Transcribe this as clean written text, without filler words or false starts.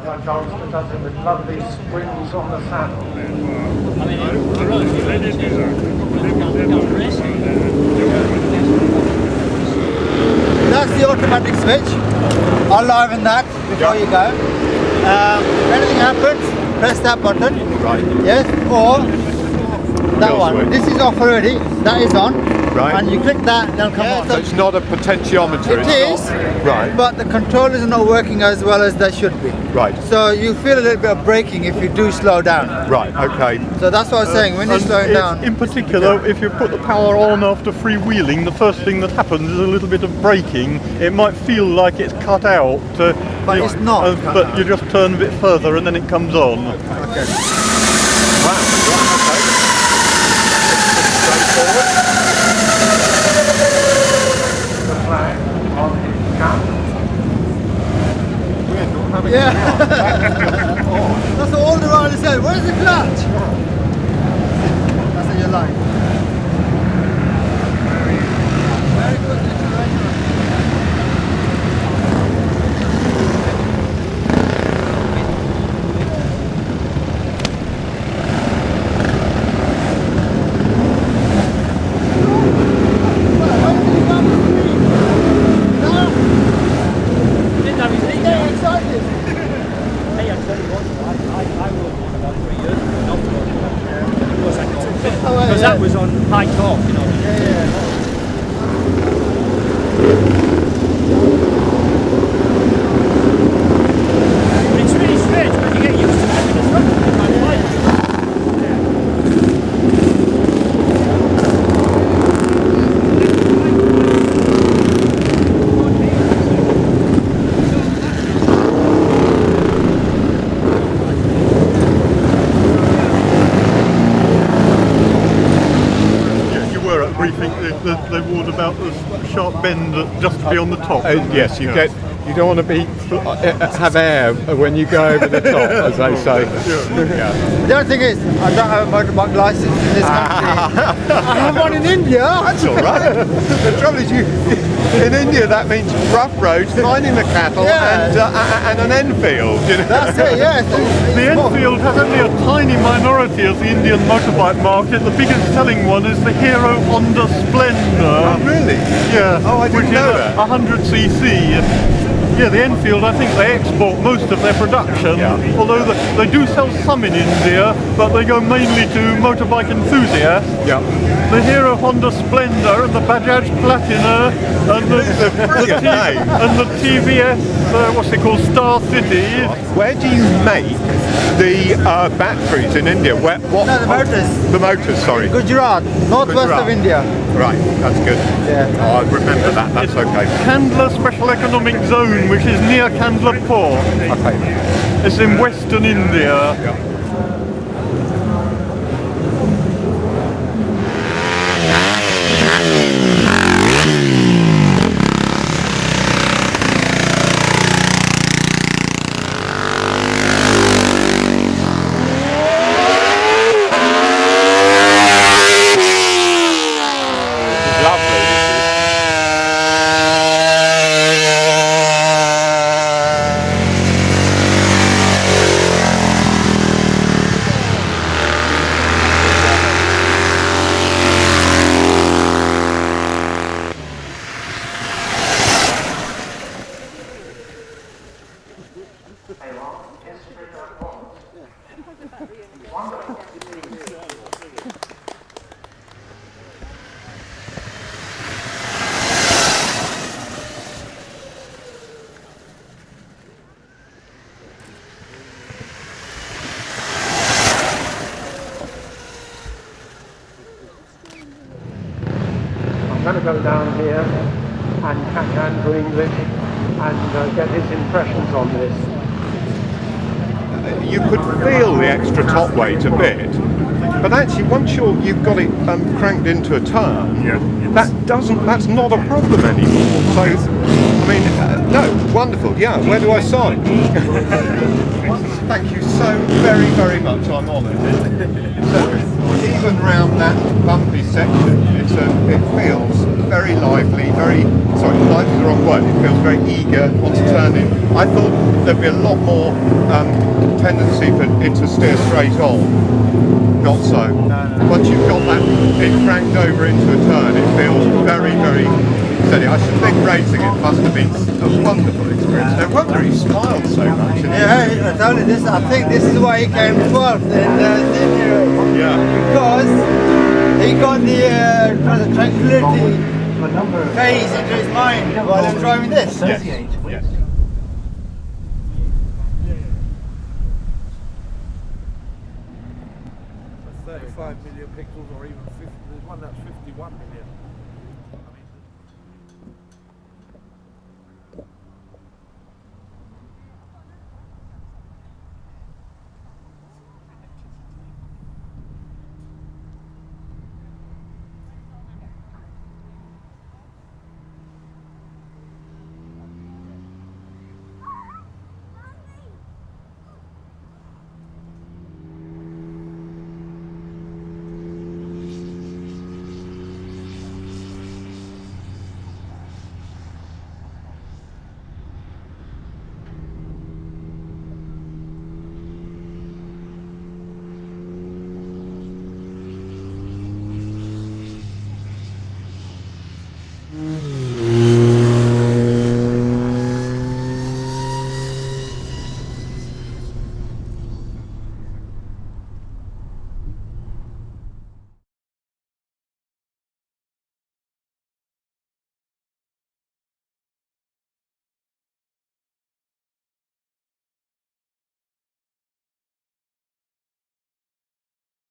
like Johnston does it with lovely springs on the saddle. That's the automatic switch. I'll liven that before you go. If anything happens, press that button. Right. Yes, or that one. Switch. This is off already. That is on. Right. And you click that, and it'll come on. So it's not a potentiometer. It is. Right. But the controllers are not working as well as they should be. Right. So you feel a little bit of braking if you do slow down. Right. Okay. So that's what I was saying. When you're slowing down. In particular, if you put the power on after freewheeling, the first thing that happens is a little bit of braking. It might feel like it's cut out, But it's not cut but out. you just turn a bit further and then it comes on. Wow. Okay. Straightforward. The flag on his cap. Yeah. That's all the riders say. Where's the clutch? That's what you like. Very good iteration. Because that was on high torque, you know. It's really strange when you get used to having a front. You were at briefing. They warned about the sharp bend just beyond the top. Yes, you Yeah. get. You don't want to be have air when you go over the top, as they say. Yeah. The other thing is, I don't have a motorbike license in this country. I have one in India. That's all right. The trouble is, in India that means rough roads, finding the cattle, Yeah. and an Enfield. You know? That's it, yes. The Enfield has only a tiny minority of the Indian motorbike market. The biggest selling one is the Hero Honda Splendor. Oh, really? Yeah, Oh, I didn't which know is that. 100cc. Yeah, the Enfield, I think they export most of their production, Yeah. although they do sell some in India, but they go mainly to motorbike enthusiasts. Yeah. The Hero Honda Splendor and the Bajaj Platina and the, brilliant name. and the TVS, what's it called, Star City. Where do you make the batteries in India? What? No, the motors. The motors. Sorry. Gujarat, northwest Gujarat. of India. Right. That's good. Yeah. Oh, I remember that. That's okay. Kandla Special Economic Zone, which is near Kandla Port. Okay. It's in western India. Yeah. I'm going to go down here and catch Andrew English and get his impressions on this. You could feel the extra top weight a bit, but actually once you've got it cranked into a turn, that's not a problem anymore. So, I mean, no, wonderful. Yeah, where do I sign? Thank you so very, very much. I'm honoured. So even round that bumpy section, it feels very lively, lively is the wrong word, it feels very eager, wants to turn in. I thought there'd be a lot more tendency for it to steer straight on. Not so. Once you've got that, it cranked over into a turn, it feels very, very steady. I should think racing it must have been a wonderful experience. No wonder he smiled so much. Yeah, I told you this. I think this is why he came 12th in Sydney race. Yeah. Because he got the tranquility phase into his mind while I'm driving this. Yes. Yes. 35 minutes.